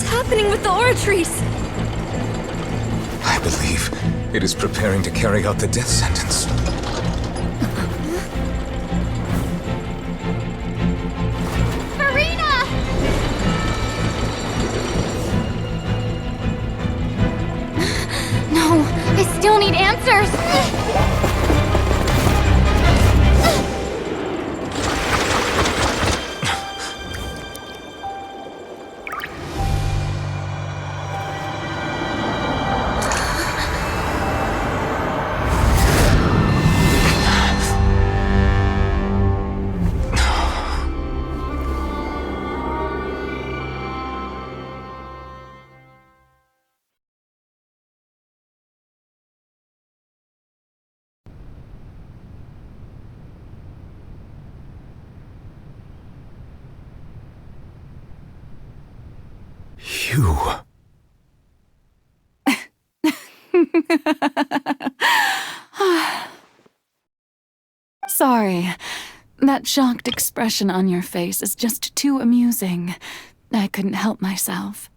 What's happening with the oratories? I believe it is preparing to carry out the death sentence. Furina! No, I still need answers. You... Sorry. That shocked expression on your face is just too amusing. I couldn't help myself.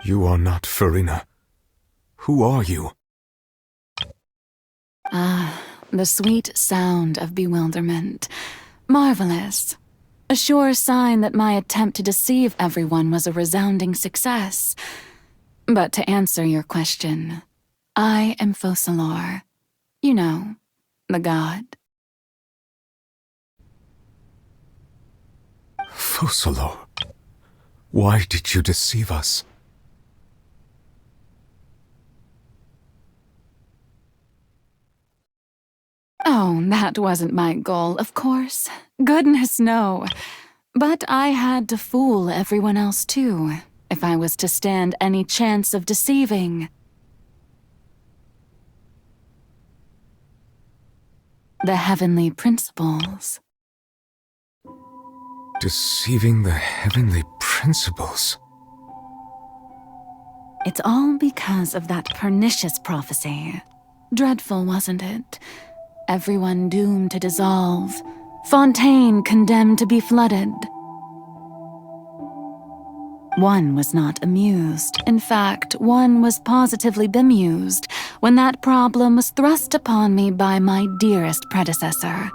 You are not Furina. Who are you? Ah, the sweet sound of bewilderment. Marvelous. A sure sign that my attempt to deceive everyone was a resounding success. But to answer your question, I am Focalor. You know, the god. Focalor? Why did you deceive us? Oh, that wasn't my goal, of course. Goodness, no. But I had to fool everyone else too, if I was to stand any chance of deceiving. The heavenly principles. Deceiving the heavenly principles? It's all because of that pernicious prophecy. Dreadful, wasn't it? Everyone doomed to dissolve. Fontaine condemned to be flooded. One was not amused. In fact, one was positively bemused when that problem was thrust upon me by my dearest predecessor.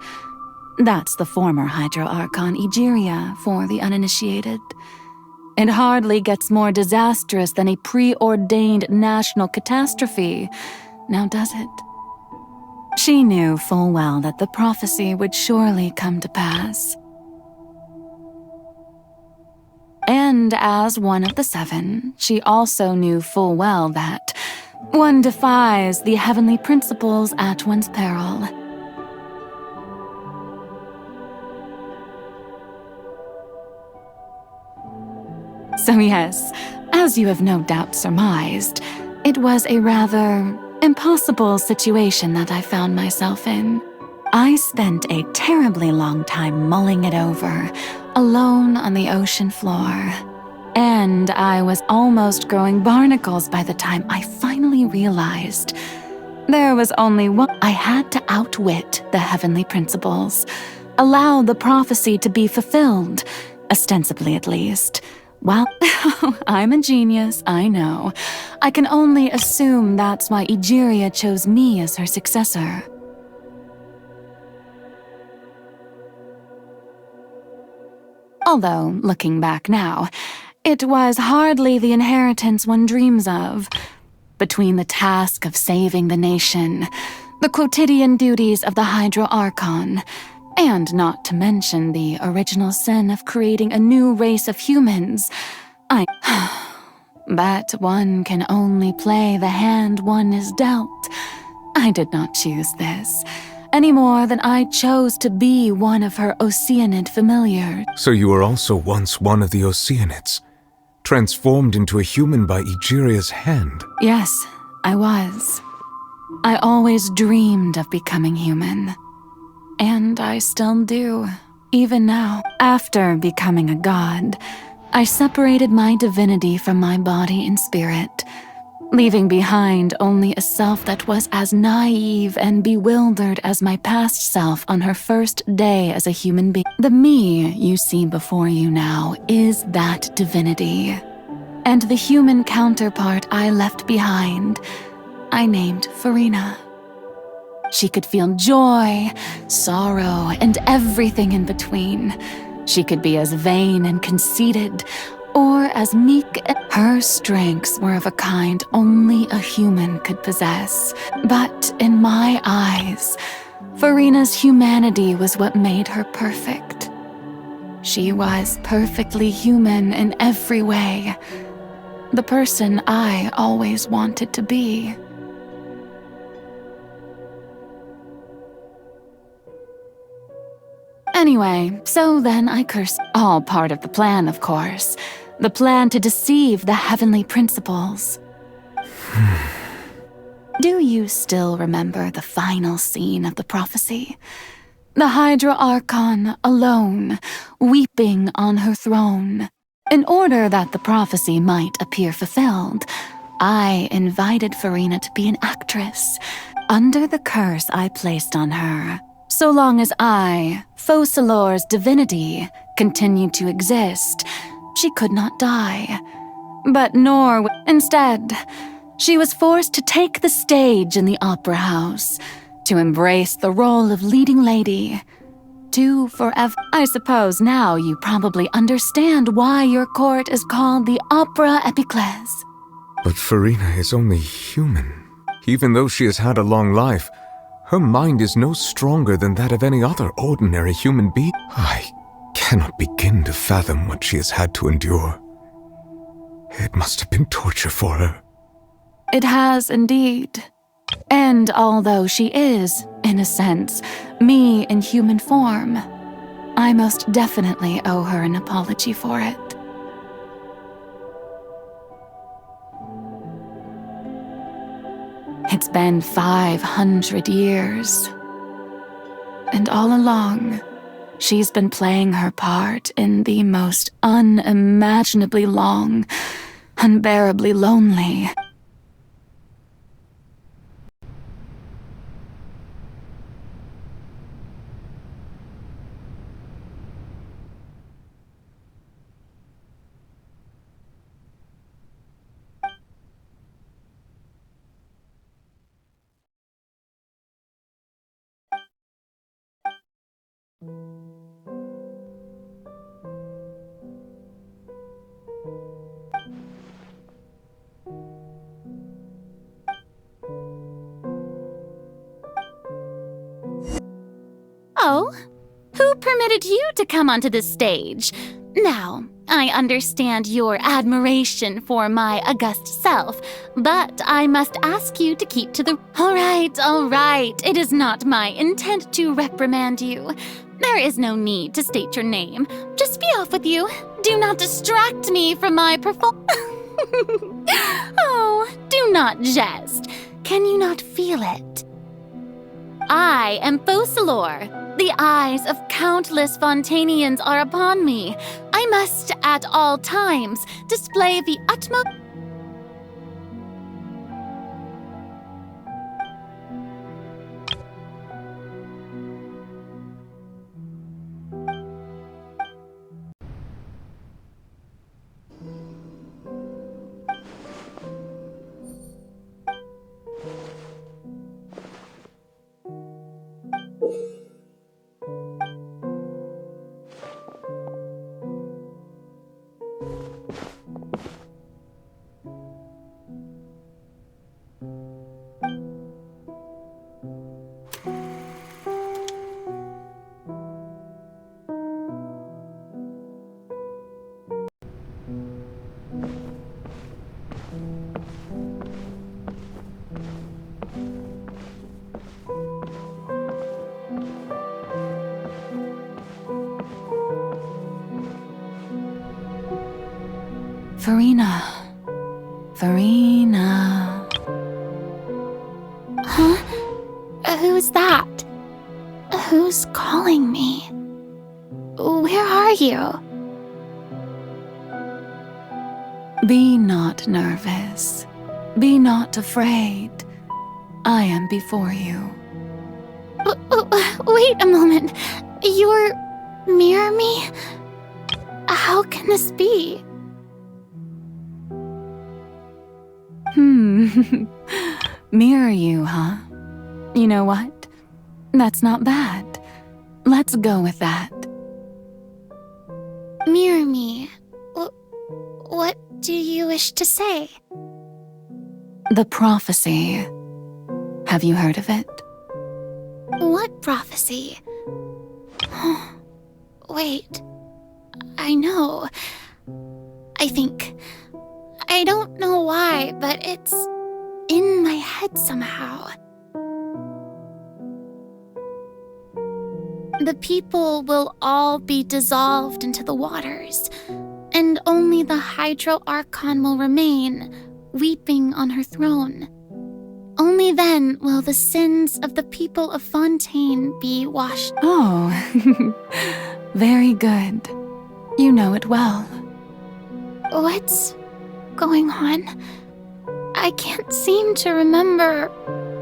That's the former Hydro Archon Egeria for the uninitiated. It hardly gets more disastrous than a preordained national catastrophe, now does it? She knew full well that the prophecy would surely come to pass. And as one of the seven, she also knew full well that one defies the heavenly principles at one's peril. So yes, as you have no doubt surmised, it was a rather impossible situation that I found myself in. I spent a terribly long time mulling it over, alone on the ocean floor. And I was almost growing barnacles by the time I finally realized there was only one. I had to outwit the heavenly principles, allow the prophecy to be fulfilled, ostensibly at least. Well, I'm a genius, I know. I can only assume that's why Egeria chose me as her successor. Although, looking back now, it was hardly the inheritance one dreams of. Between the task of saving the nation, the quotidian duties of the Hydro Archon, and not to mention the original sin of creating a new race of humans, But one can only play the hand one is dealt. I did not choose this, any more than I chose to be one of her Oceanid familiars. So you were also once one of the Oceanids, transformed into a human by Egeria's hand? Yes, I was. I always dreamed of becoming human. And I still do, even now. After becoming a god, I separated my divinity from my body and spirit. leaving behind only a self that was as naive and bewildered as my past self on her first day as a human being. The me you see before you now is that divinity, and the human counterpart I left behind, I named Furina. She could feel joy, sorrow, and everything in between. She could be as vain and conceited, or as meek. Her strengths were of a kind only a human could possess. But in my eyes, Furina's humanity was what made her perfect. She was perfectly human in every way. The person I always wanted to be. Anyway, so then I cursed. All part of the plan, of course. The plan to deceive the heavenly principles. Do you still remember the final scene of the prophecy? The Hydro Archon, alone, weeping on her throne. In order that the prophecy might appear fulfilled, I invited Furina to be an actress, under the curse I placed on her. So long as I, Focalor's divinity, continued to exist, she could not die. But instead, she was forced to take the stage in the opera house, to embrace the role of leading lady, to forever. I suppose now you probably understand why your court is called the Opera Epiclese. But Furina is only human. Even though she has had a long life, her mind is no stronger than that of any other ordinary human being. I cannot begin to fathom what she has had to endure. It must have been torture for her. It has indeed. And although she is, in a sense, me in human form, I most definitely owe her an apology for it. It's been 500 years. And all along, she's been playing her part in the most unimaginably long, unbearably lonely. Oh, who permitted you to come onto the stage? Now, I understand your admiration for my august self, but I must ask you to keep to the— All right. It is not my intent to reprimand you. There is no need to state your name. Just be off with you. Do not distract me from my Oh, do not jest. Can you not feel it? I am Focalor. The eyes of countless Fontainians are upon me. I must, at all times, display the utmost— Furina. Huh? Who's that? Who's calling me? Where are you? Be not nervous. Be not afraid. I am before you. Wait a moment. You're mirror me? How can this be? Mirror you, huh? You know what? That's not bad. Let's go with that. Mirror me. What do you wish to say? The prophecy. Have you heard of it? What prophecy? Wait. I know. I think. I don't know why, but it's in my head somehow. The people will all be dissolved into the waters, and only the Hydro Archon will remain, weeping on her throne. Only then will the sins of the people of Fontaine be washed. Oh, very good. You know it well. What's going on? I can't seem to remember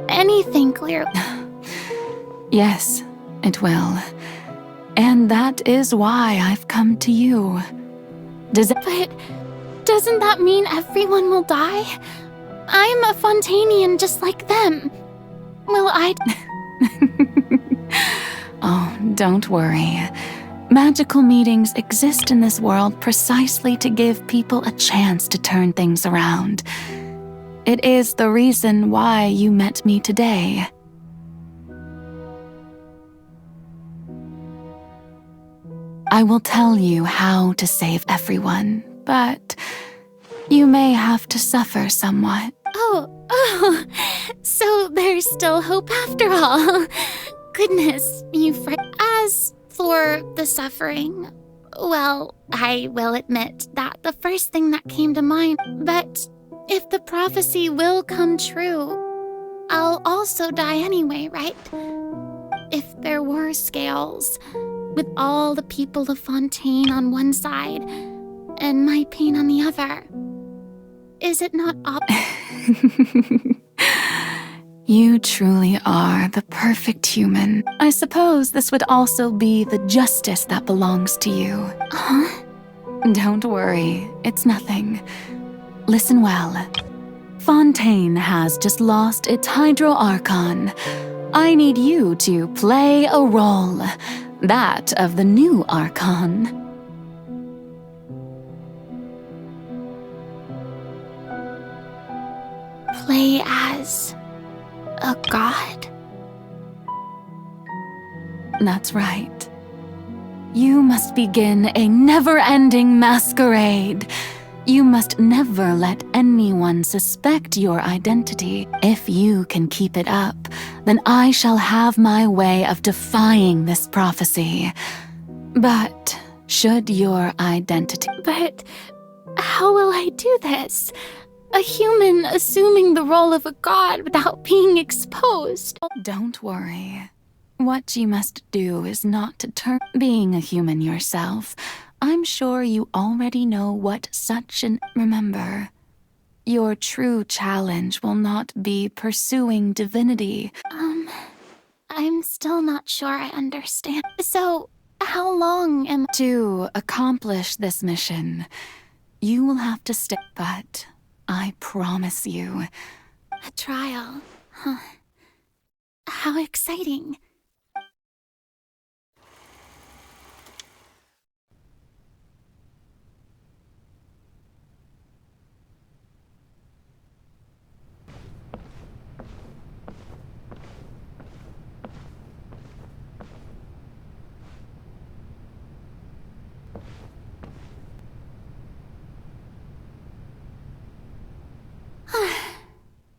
anything clearly. Yes, it will. And that is why I've come to you. But doesn't that mean everyone will die? I'm a Fontainian just like them. Will I... Oh, don't worry. Magical meetings exist in this world precisely to give people a chance to turn things around. It is the reason why you met me today. I will tell you how to save everyone, but you may have to suffer somewhat. Oh, so there's still hope after all. Goodness, you As for the suffering, well, I will admit that the first thing that came to mind, but if the prophecy will come true, I'll also die anyway, right? If there were scales, with all the people of Fontaine on one side, and my pain on the other, is it not You truly are the perfect human. I suppose this would also be the justice that belongs to you. Huh? Don't worry, it's nothing. Listen well. Fontaine has just lost its Hydro Archon. I need you to play a role, that of the new Archon. Play as a god? That's right. You must begin a never-ending masquerade. You must never let anyone suspect your identity. If you can keep it up, then I shall have my way of defying this prophecy. But should your identity... But how will I do this? A human assuming the role of a god without being exposed. Don't worry. What you must do is not to turn being a human yourself. I'm sure you already know what such an... Remember, your true challenge will not be pursuing divinity. I'm still not sure I understand. So, how long am I... To accomplish this mission, you will have to stay, but I promise you... A trial, huh? How exciting.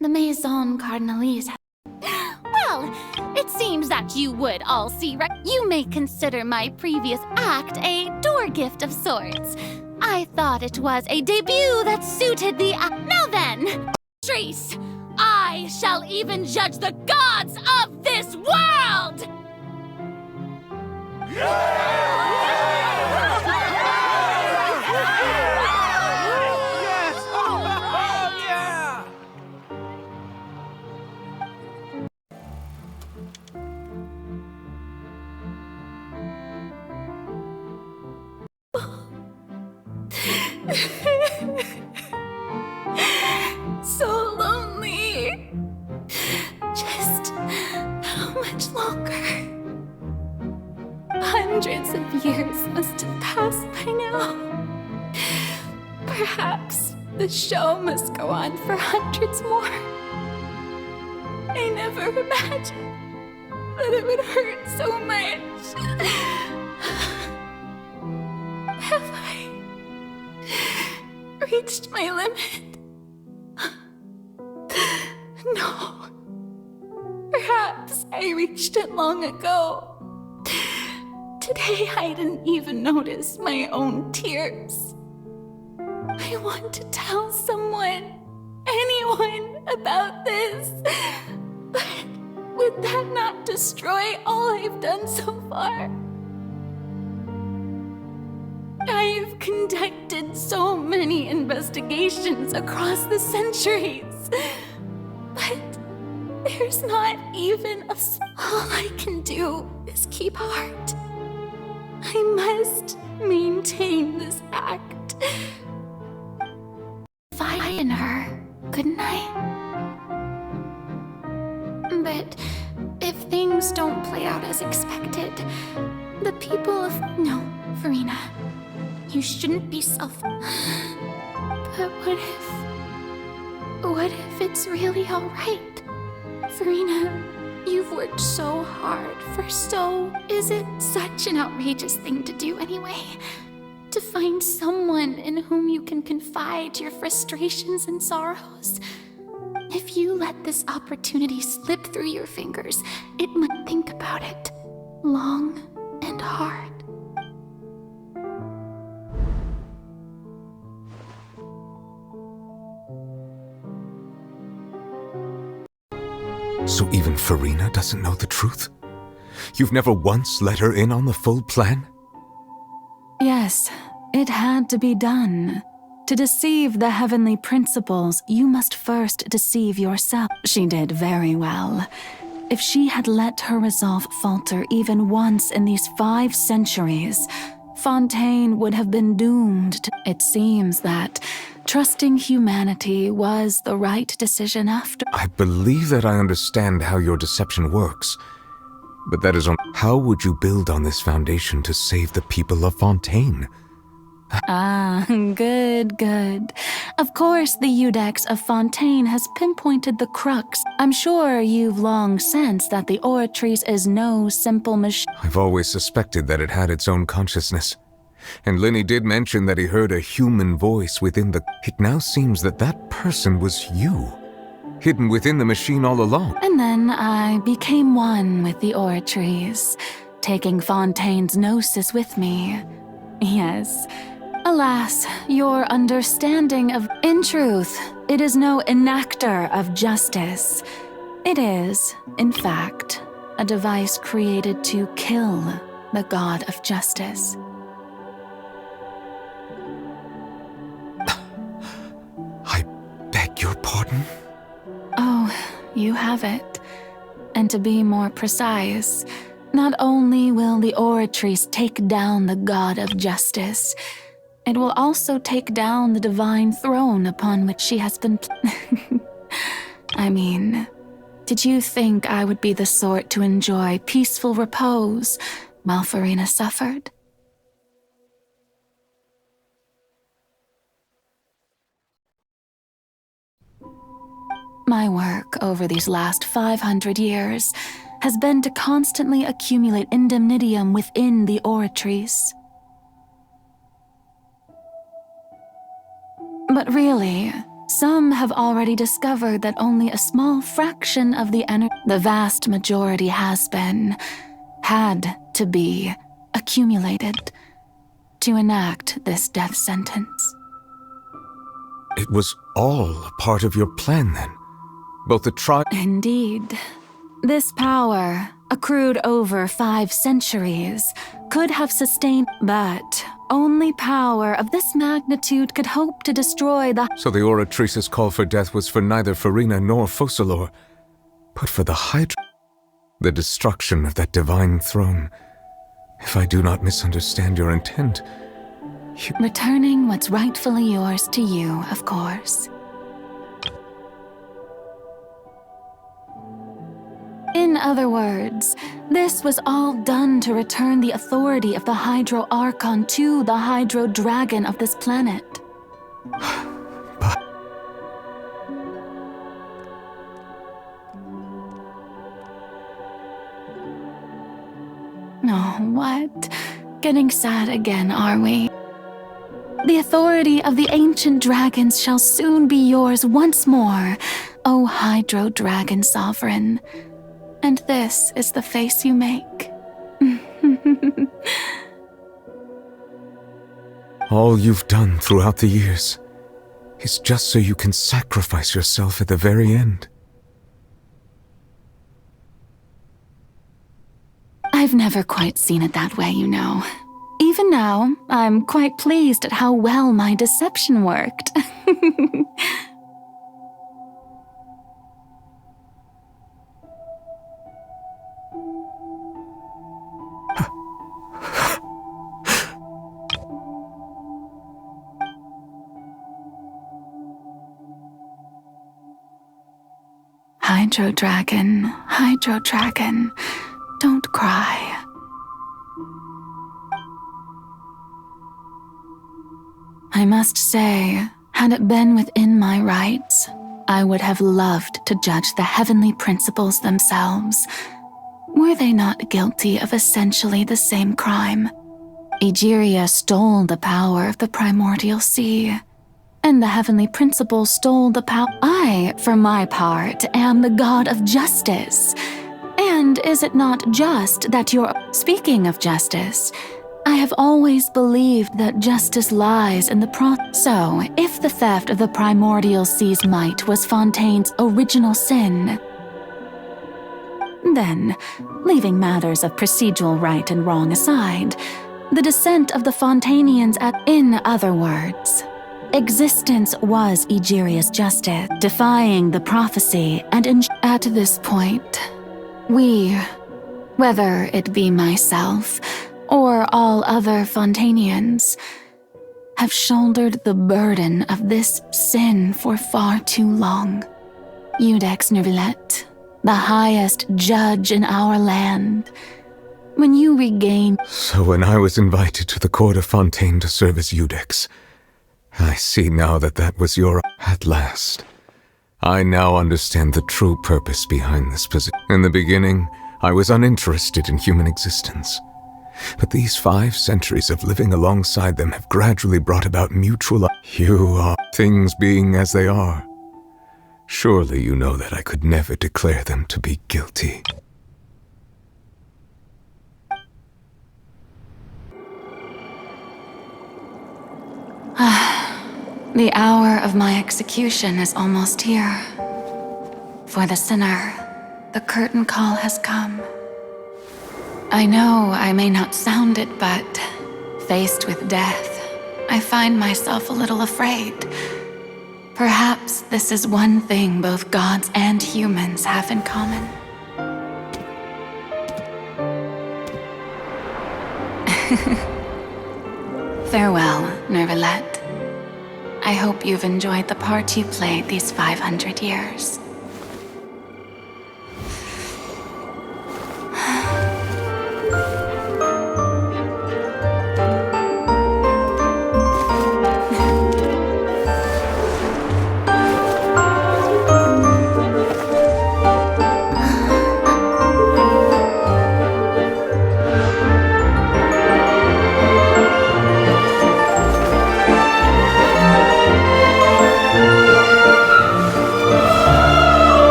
The Maison Cardinalise. Well, it seems that you would all see right. You may consider my previous act a door gift of sorts. I thought it was a debut that suited the Now then, Trace, I shall even judge the gods of this world! So lonely. Just how much longer? Hundreds of years must have passed by now. Perhaps the show must go on for hundreds more. I never imagined that it would hurt so much. Have I reached my limit? No. Perhaps I reached it long ago. Today I didn't even notice my own tears. I want to tell someone, anyone, about this. But would that not destroy all I've done so far? I've conducted so many investigations across the centuries. But there's not even a... All I can do is keep heart. I must maintain this act. Confide in her, couldn't I? But if things don't play out as expected, the people of... No, Furina, you shouldn't be But what if it's really alright? Furina, you've worked so hard for so... Is it such an outrageous thing to do anyway? To find someone in whom you can confide your frustrations and sorrows? If you let this opportunity slip through your fingers, it might think about it long and hard. So even Furina doesn't know the truth? You've never once let her in on the full plan? Yes, it had to be done. To deceive the heavenly principles, you must first deceive yourself. She did very well. If she had let her resolve falter even once in these 5 centuries, Fontaine would have been doomed. It seems that trusting humanity was the right decision after. I believe that I understand how your deception works. But that is on... How would you build on this foundation to save the people of Fontaine? Ah, good. Of course, the Iudex of Fontaine has pinpointed the crux. I'm sure you've long sensed that the Oratrice is no simple machine. I've always suspected that it had its own consciousness. And Lenny did mention that he heard a human voice within the... It now seems that that person was you, hidden within the machine all along. And then I became one with the Oratrice, taking Fontaine's gnosis with me. Yes. Alas, your understanding of... In truth, it is no enactor of justice. It is, in fact, a device created to kill the god of justice. I beg your pardon? Oh, you have it. And to be more precise, not only will the Oratrice take down the god of justice, it will also take down the divine throne upon which she has been... I mean, did you think I would be the sort to enjoy peaceful repose while Furina suffered? My work over these last 500 years has been to constantly accumulate indemnitium within the Oratrice. But really, some have already discovered that only a small fraction of the energy, the vast majority had to be accumulated to enact this death sentence. It was all part of your plan then? Both the trial... Indeed. This power, accrued over 5 centuries, could have sustained, but only power of this magnitude could hope to destroy the... So the Oratrice's call for death was for neither Furina nor Focalor, but for the Hydro... The destruction of that divine throne. If I do not misunderstand your intent, Returning what's rightfully yours to you, of course. In other words, this was all done to return the authority of the Hydro Archon to the Hydro Dragon of this planet. But... Oh, what? Getting sad again, are we? The authority of the ancient dragons shall soon be yours once more, O Hydro Dragon Sovereign. And this is the face you make. All you've done throughout the years is just so you can sacrifice yourself at the very end. I've never quite seen it that way, you know. Even now, I'm quite pleased at how well my deception worked. Hydro Dragon, don't cry. I must say, had it been within my rights, I would have loved to judge the heavenly principles themselves. Were they not guilty of essentially the same crime? Egeria stole the power of the primordial sea, and the heavenly principle stole the power. I, for my part, am the god of justice. And is it not just that you're... Speaking of justice, I have always believed that justice lies in the So, if the theft of the primordial sea's might was Fontaine's original sin, then, leaving matters of procedural right and wrong aside, the descent of the Fontainians in other words, existence was Egeria's justice, defying the prophecy, and at this point, we, whether it be myself or all other Fontainians, have shouldered the burden of this sin for far too long. Iudex Neuvillette, the highest judge in our land, when you regain... So when I was invited to the court of Fontaine to serve as Iudex, I see now that that was your... At last, I now understand the true purpose behind this position. In the beginning, I was uninterested in human existence. But these 5 centuries of living alongside them have gradually brought about mutual... You are things being as they are. Surely you know that I could never declare them to be guilty. The hour of my execution is almost here. For the sinner, the curtain call has come. I know I may not sound it, but faced with death, I find myself a little afraid. Perhaps this is one thing both gods and humans have in common. Farewell, Neuvillette. I hope you've enjoyed the part you played these 500 years.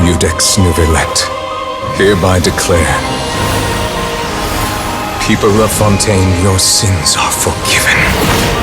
Judex Nuvelet, hereby declare, people of Fontaine, your sins are forgiven.